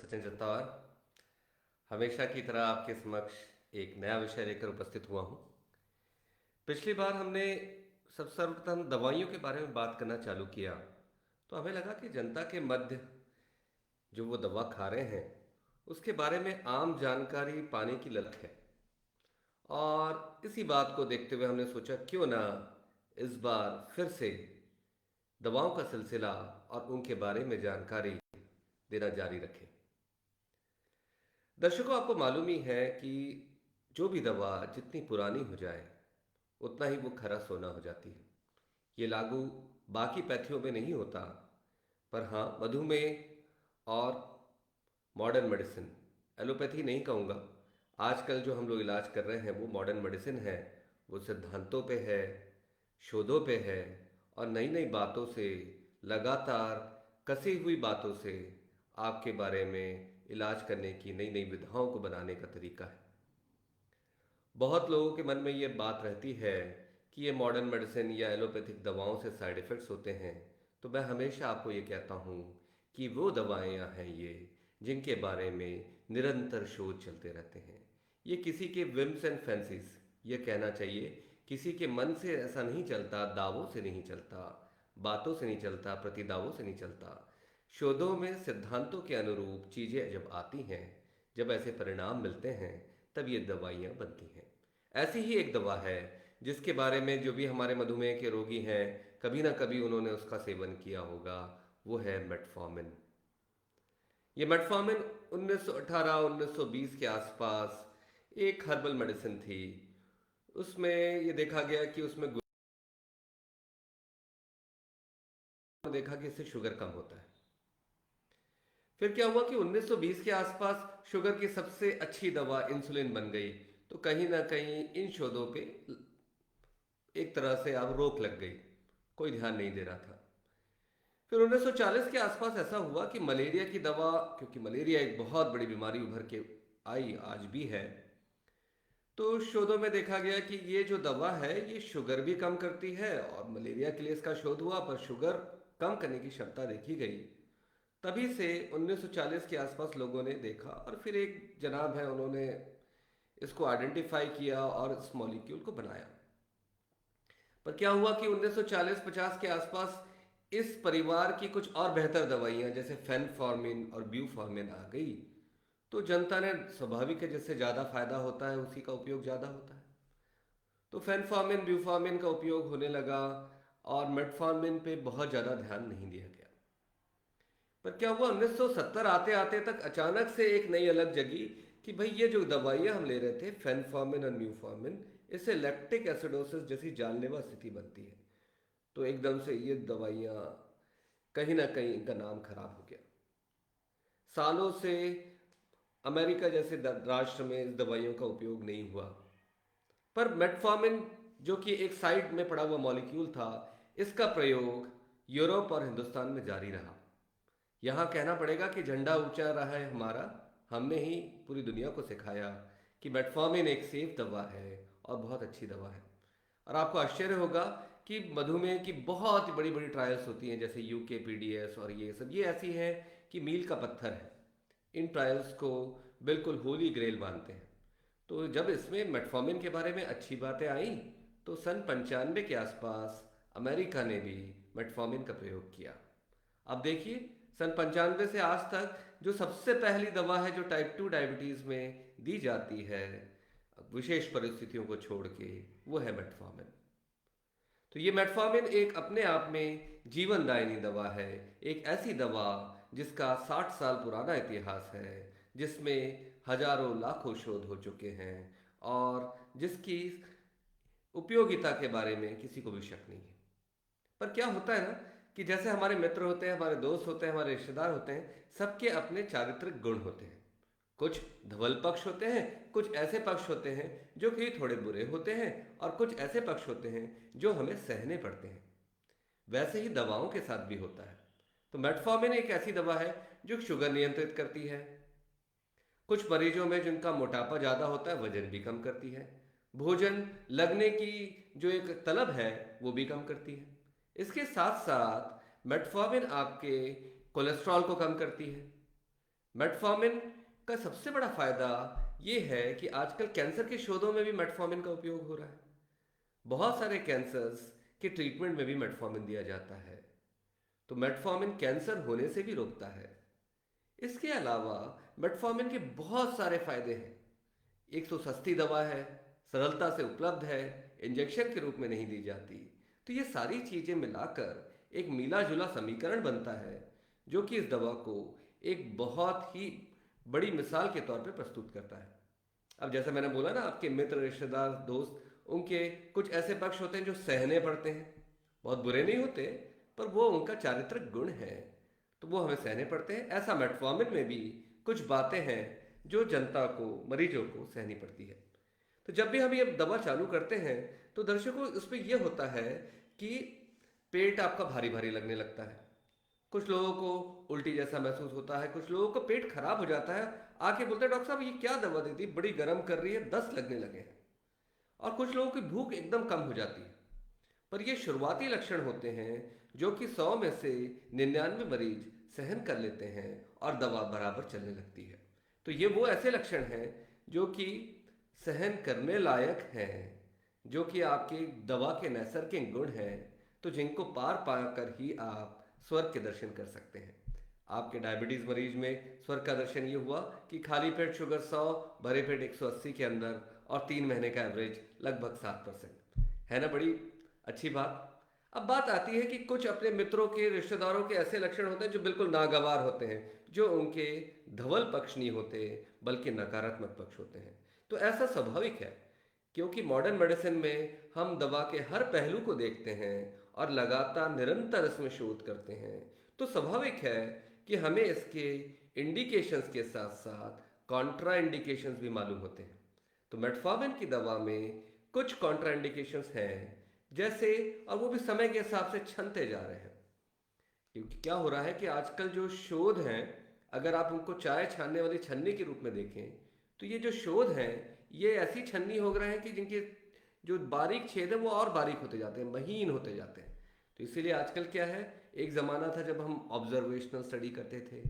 सचिन चित्तौर हमेशा की तरह आपके समक्ष एक नया विषय लेकर उपस्थित हुआ हूँ। पिछली बार हमने सब सर्वप्रथम दवाइयों के बारे में बात करना चालू किया, तो हमें लगा कि जनता के मध्य जो वो दवा खा रहे हैं उसके बारे में आम जानकारी पाने की ललक है। और इसी बात को देखते हुए हमने सोचा क्यों ना इस बार फिर से दवाओं का सिलसिला और उनके बारे में जानकारी देना जारी रखें। दर्शकों, आपको मालूम ही है कि जो भी दवा जितनी पुरानी हो जाए उतना ही वो खरा सोना हो जाती है। ये लागू बाकी पैथियों में नहीं होता, पर हाँ मधुमेह और मॉडर्न मेडिसिन, एलोपैथी नहीं कहूँगा, आजकल जो हम लोग इलाज कर रहे हैं वो मॉडर्न मेडिसिन है। वो सिद्धांतों पे है, शोधों पे है और नई नई बातों से, लगातार कसी हुई बातों से आपके बारे में इलाज करने की नई नई विधाओं को बनाने का तरीका है। बहुत लोगों के मन में ये बात रहती है कि ये मॉडर्न मेडिसिन या एलोपैथिक दवाओं से साइड इफ़ेक्ट्स होते हैं। तो मैं हमेशा आपको ये कहता हूँ कि वो दवाएं हैं ये जिनके बारे में निरंतर शोध चलते रहते हैं। ये किसी के विम्स एंड फैंसीज, ये कहना चाहिए किसी के मन से ऐसा नहीं चलता, दावों से नहीं चलता, बातों से नहीं चलता, प्रतिदावों से नहीं चलता। शोधों में सिद्धांतों के अनुरूप चीज़ें जब आती हैं, जब ऐसे परिणाम मिलते हैं, तब ये दवाइयाँ बनती हैं। ऐसी ही एक दवा है जिसके बारे में जो भी हमारे मधुमेह के रोगी हैं कभी ना कभी उन्होंने उसका सेवन किया होगा, वो है मेटफॉर्मिन। ये मेटफॉर्मिन 1918-1920 के आसपास एक हर्बल मेडिसिन थी। उसमें ये देखा गया कि उसमें देखा कि इससे शुगर कम होता है। फिर क्या हुआ कि 1920 के आसपास शुगर की सबसे अच्छी दवा इंसुलिन बन गई। तो कहीं ना कहीं इन शोधों पे एक तरह से अब रोक लग गई, कोई ध्यान नहीं दे रहा था। फिर 1940 के आसपास ऐसा हुआ कि मलेरिया की दवा, क्योंकि मलेरिया एक बहुत बड़ी बीमारी उभर के आई, आज भी है, तो शोधों में देखा गया कि ये जो दवा है ये शुगर भी कम करती है और मलेरिया के लिए इसका शोध हुआ, पर शुगर कम करने की क्षमता देखी गई। तभी से 1940 के आसपास लोगों ने देखा और फिर एक जनाब है उन्होंने इसको आइडेंटिफाई किया और इस मॉलिक्यूल को बनाया। पर क्या हुआ कि 1940-50 के आसपास इस परिवार की कुछ और बेहतर दवाइयाँ जैसे फेनफॉर्मिन और ब्यूफॉर्मिन आ गई। तो जनता ने, स्वाभाविक है जिससे ज़्यादा फायदा होता है उसी का उपयोग ज़्यादा होता है, तो फेनफॉर्मिन ब्यूफॉर्मिन का उपयोग होने लगा और मेटफॉर्मिन पे बहुत ज़्यादा ध्यान नहीं दिया गया। पर क्या हुआ, 1970 आते आते तक अचानक से एक नई अलग जगी कि भाई ये जो दवाइयाँ हम ले रहे थे फेनफॉर्मिन और म्यूफॉर्मिन, इससे लैक्टिक एसिडोसिस जैसी जानलेवा स्थिति बनती है। तो एकदम से ये दवाइयाँ कहीं ना कहीं इनका नाम खराब हो गया। सालों से अमेरिका जैसे राष्ट्र में इस दवाइयों का उपयोग नहीं हुआ। पर मेटफॉर्मिन जो कि एक साइड में पड़ा हुआ मॉलिक्यूल था, इसका प्रयोग यूरोप और हिंदुस्तान में जारी रहा। यहाँ कहना पड़ेगा कि झंडा ऊंचा रहा है हमारा, हमने ही पूरी दुनिया को सिखाया कि मेटफॉर्मिन एक सेफ दवा है और बहुत अच्छी दवा है। और आपको आश्चर्य होगा कि मधुमेह की बहुत बड़ी बड़ी ट्रायल्स होती हैं, जैसे यूके और ये सब, ये ऐसी हैं कि मील का पत्थर है। इन ट्रायल्स को बिल्कुल होली ग्रेल मानते हैं। तो जब इसमें मेटफॉर्मिन के बारे में अच्छी बातें आई, तो सन 95 के आसपास अमेरिका ने भी मेटफॉर्मिन का प्रयोग किया। अब देखिए, सन 95 से आज तक जो सबसे पहली दवा है जो टाइप 2 डायबिटीज़ में दी जाती है विशेष परिस्थितियों को छोड़ के, वो है मेटफॉर्मिन। तो ये मेटफॉर्मिन एक अपने आप में जीवनदायिनी दवा है, एक ऐसी दवा जिसका 60 साल पुराना इतिहास है, जिसमें हजारों लाखों शोध हो चुके हैं और जिसकी उपयोगिता के बारे में किसी को भी शक नहीं है। पर क्या होता है ना कि जैसे हमारे मित्र होते हैं, हमारे दोस्त होते हैं, हमारे रिश्तेदार होते हैं, सबके अपने चारित्रिक गुण होते हैं। कुछ धवल पक्ष होते हैं, कुछ ऐसे पक्ष होते हैं जो कि थोड़े बुरे होते हैं और कुछ ऐसे पक्ष होते हैं जो हमें सहने पड़ते हैं। वैसे ही दवाओं के साथ भी होता है। तो मेटफॉर्मिन एक ऐसी दवा है जो शुगर नियंत्रित करती है। कुछ मरीजों में जिनका मोटापा ज़्यादा होता है वजन भी कम करती है। भोजन लगने की जो एक तलब है वो भी कम करती है। इसके साथ साथ मेटफॉर्मिन आपके कोलेस्ट्रॉल को कम करती है। मेटफॉर्मिन का सबसे बड़ा फायदा ये है कि आजकल कैंसर के शोधों में भी मेटफॉर्मिन का उपयोग हो रहा है। बहुत सारे कैंसर्स के ट्रीटमेंट में भी मेटफॉर्मिन दिया जाता है। तो मेटफॉर्मिन कैंसर होने से भी रोकता है। इसके अलावा मेटफॉर्मिन के बहुत सारे फायदे हैं। एक तो सस्ती दवा है, सरलता से उपलब्ध है, इंजेक्शन के रूप में नहीं दी जाती। तो ये सारी चीजें मिलाकर एक मिला जुला समीकरण बनता है जो कि इस दवा को एक बहुत ही बड़ी मिसाल के तौर पे प्रस्तुत करता है। अब जैसे मैंने बोला ना, आपके मित्र, रिश्तेदार, दोस्त, उनके कुछ ऐसे पक्ष होते हैं जो सहने पड़ते हैं। बहुत बुरे नहीं होते, पर वो उनका चारित्रिक गुण है, तो वो हमें सहने पड़ते हैं। ऐसा मेटफॉर्मिन में भी कुछ बातें हैं जो जनता को, मरीजों को सहनी पड़ती है। तो जब भी हम ये दवा चालू करते हैं तो दर्शकों उसमें यह होता है कि पेट आपका भारी भारी लगने लगता है। कुछ लोगों को उल्टी जैसा महसूस होता है, कुछ लोगों को पेट खराब हो जाता है, आके बोलते हैं डॉक्टर साहब ये क्या दवा दी थी, बड़ी गर्म कर रही है, दस्त लगने लगे हैं। और कुछ लोगों की भूख एकदम कम हो जाती है। पर ये शुरुआती लक्षण होते हैं जो कि 100 में से 99 मरीज सहन कर लेते हैं और दवा बराबर चलने लगती है। तो ये वो ऐसे लक्षण हैं जो कि सहन करने लायक हैं, जो कि आपकी दवा के नैसर्गिक गुण हैं, तो जिनको पार पाकर ही आप स्वर्ग के दर्शन कर सकते हैं। आपके डायबिटीज मरीज में स्वर्ग का दर्शन ये हुआ कि खाली पेट शुगर 100, भरे पेट 180 के अंदर, और 3 महीने का एवरेज लगभग 7%। है ना बड़ी अच्छी बात। अब बात आती है कि कुछ अपने मित्रों के, रिश्तेदारों के ऐसे लक्षण होते हैं जो बिल्कुल नागवार होते हैं, जो उनके धवल पक्ष नहीं होते बल्कि नकारात्मक पक्ष होते हैं। तो ऐसा स्वाभाविक है, क्योंकि मॉडर्न मेडिसिन में हम दवा के हर पहलू को देखते हैं और लगातार निरंतर इसमें शोध करते हैं। तो स्वाभाविक है कि हमें इसके इंडिकेशंस के साथ साथ कॉन्ट्रा इंडिकेशंस भी मालूम होते हैं। तो मेटफॉर्मिन की दवा में कुछ कॉन्ट्रा इंडिकेशंस हैं, जैसे, और वो भी समय के हिसाब से छनते जा रहे हैं। क्योंकि क्या हो रहा है कि आजकल जो शोध हैं, अगर आप उनको चाय छानने वाली छन्नी के रूप में देखें, तो ये जो शोध हैं ये ऐसी छन्नी हो रहे हैं कि जिनके जो बारीक छेद है वो और बारीक होते जाते हैं, महीन होते जाते हैं। तो इसीलिए आजकल क्या है, एक ज़माना था जब हम ऑब्जर्वेशनल स्टडी करते थे,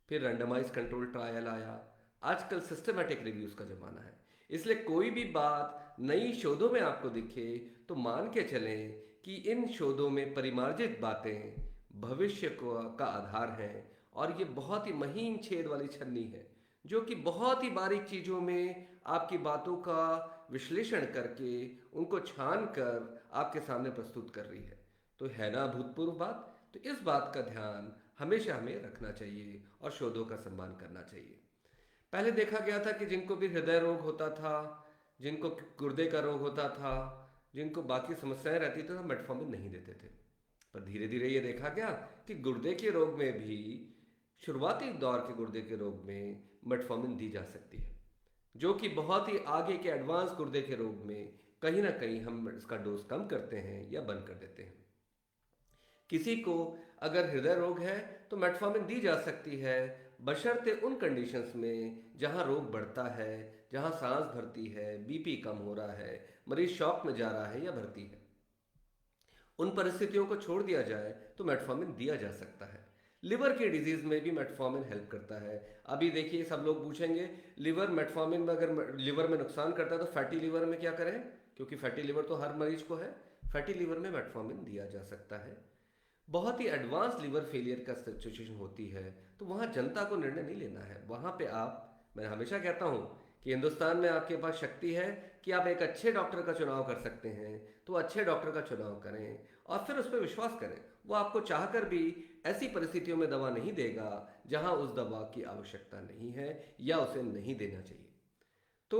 फिर रैंडमाइज कंट्रोल ट्रायल आया, आजकल सिस्टमेटिक रिव्यूज का ज़माना है। इसलिए कोई भी बात नई शोधों में आपको दिखे तो मान के चलें कि इन शोधों में परिमार्जित बातें भविष्य को का आधार हैं, और ये बहुत ही महीन छेद वाली छन्नी है जो कि बहुत ही बारीक चीज़ों में आपकी बातों का विश्लेषण करके उनको छान कर आपके सामने प्रस्तुत कर रही है। तो है ना अभूतपूर्व बात। तो इस बात का ध्यान हमेशा हमें रखना चाहिए और शोधों का सम्मान करना चाहिए। पहले देखा गया था कि जिनको भी हृदय रोग होता था, जिनको गुर्दे का रोग होता था, जिनको बाकी समस्याएं रहती थी, तो मेटफॉर्मिन नहीं देते थे। पर धीरे धीरे ये देखा गया कि गुर्दे के रोग में भी, शुरुआती दौर के गुर्दे के रोग में मेटफॉर्मिन दी जा सकती है, जो कि बहुत ही आगे के एडवांस गुर्दे के रोग में कहीं ना कहीं हम इसका डोज कम करते हैं या बंद कर देते हैं। किसी को अगर हृदय रोग है तो मेटफॉर्मिन दी जा सकती है, बशर्ते उन कंडीशंस में जहां रोग बढ़ता है, जहां सांस भरती है, बीपी कम हो रहा है, मरीज शॉक में जा रहा है या भर्ती है। उन परिस्थितियों को छोड़ दिया जाए तो मेटफॉर्मिन दिया जा सकता है। लिवर की डिजीज में भी मेटफॉर्मिन हेल्प करता है। अभी देखिए, सब लोग पूछेंगे लिवर मेटफॉर्मिन में, अगर लिवर में नुकसान करता है तो फैटी लिवर में क्या करें, क्योंकि फैटी लिवर तो हर मरीज को है। फैटी लिवर में मेटफॉर्मिन दिया जा सकता है। बहुत ही एडवांस लिवर फेलियर का सिचुएशन होती है तो वहाँ जनता को निर्णय नहीं लेना है। वहाँ पे आप, मैं हमेशा कहता हूँ कि हिंदुस्तान में आपके पास शक्ति है कि आप एक अच्छे डॉक्टर का चुनाव कर सकते हैं, तो अच्छे डॉक्टर का चुनाव करें और फिर उस पर विश्वास करें। वो आपको चाहकर भी ऐसी परिस्थितियों में दवा नहीं देगा जहाँ उस दवा की आवश्यकता नहीं है या उसे नहीं देना चाहिए। तो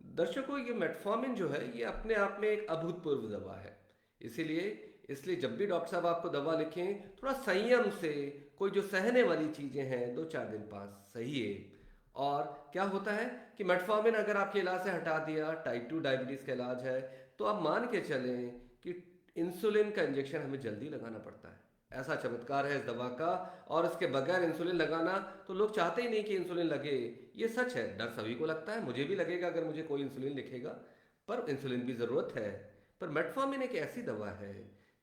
दर्शकों, ये मेटफॉर्मिन जो है ये अपने आप में एक अभूतपूर्व दवा है। इसीलिए इसलिए जब भी डॉक्टर साहब आपको दवा लिखें, थोड़ा संयम से, कोई जो सहने वाली चीज़ें हैं 2-4 दिन पास सही है। और क्या होता है कि मेटफॉर्मिन अगर आपके इलाज से हटा दिया, टाइप 2 डायबिटीज़ का इलाज है, तो आप मान के चलें कि इंसुलिन का इंजेक्शन हमें जल्दी लगाना पड़ता है। ऐसा चमत्कार है इस दवा का। और इसके बगैर इंसुलिन लगाना, तो लोग चाहते ही नहीं कि इंसुलिन लगे। ये सच है, डर सभी को लगता है, मुझे भी लगेगा अगर मुझे कोई इंसुलिन लिखेगा, पर इंसुलिन भी ज़रूरत है। पर मेटफॉर्मिन एक ऐसी दवा है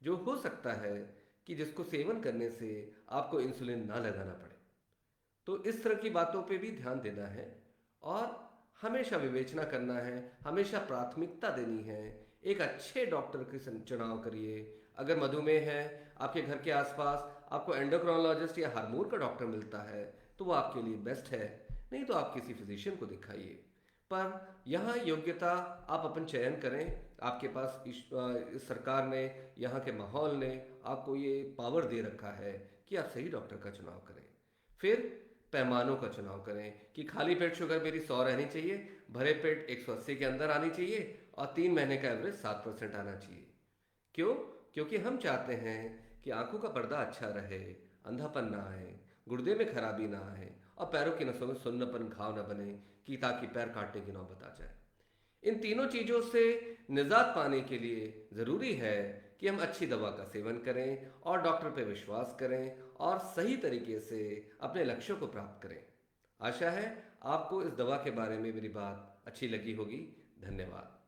जो हो सकता है कि जिसको सेवन करने से आपको इंसुलिन ना लगाना पड़े। तो इस तरह की बातों पे भी ध्यान देना है और हमेशा विवेचना करना है, हमेशा प्राथमिकता देनी है। एक अच्छे डॉक्टर की चुनाव करिए। अगर मधुमेह है, आपके घर के आसपास आपको एंडोक्रोनोलॉजिस्ट या हार्मोन का डॉक्टर मिलता है तो वो आपके लिए बेस्ट है। नहीं तो आप किसी फिजिशियन को दिखाइए। पर यहाँ योग्यता आप अपन चयन करें। आपके पास इस सरकार ने, यहाँ के माहौल ने आपको ये पावर दे रखा है कि आप सही डॉक्टर का चुनाव करें। फिर पैमानों का चुनाव करें कि खाली पेट शुगर मेरी 100 रहनी चाहिए, भरे पेट 180 के अंदर आनी चाहिए और 3 महीने का एवरेज 7% आना चाहिए। क्यों? क्योंकि हम चाहते हैं कि आंखों का पर्दा अच्छा रहे, अंधापन ना आए, गुर्दे में खराबी ना आए और पैरों की नसों में सुन्नपन घाव ना बने कि ताकि पैर काटने की नौबत आ जाए। इन तीनों चीज़ों से निजात पाने के लिए ज़रूरी है कि हम अच्छी दवा का सेवन करें और डॉक्टर पर विश्वास करें और सही तरीके से अपने लक्ष्यों को प्राप्त करें। आशा है आपको इस दवा के बारे में मेरी बात अच्छी लगी होगी। धन्यवाद।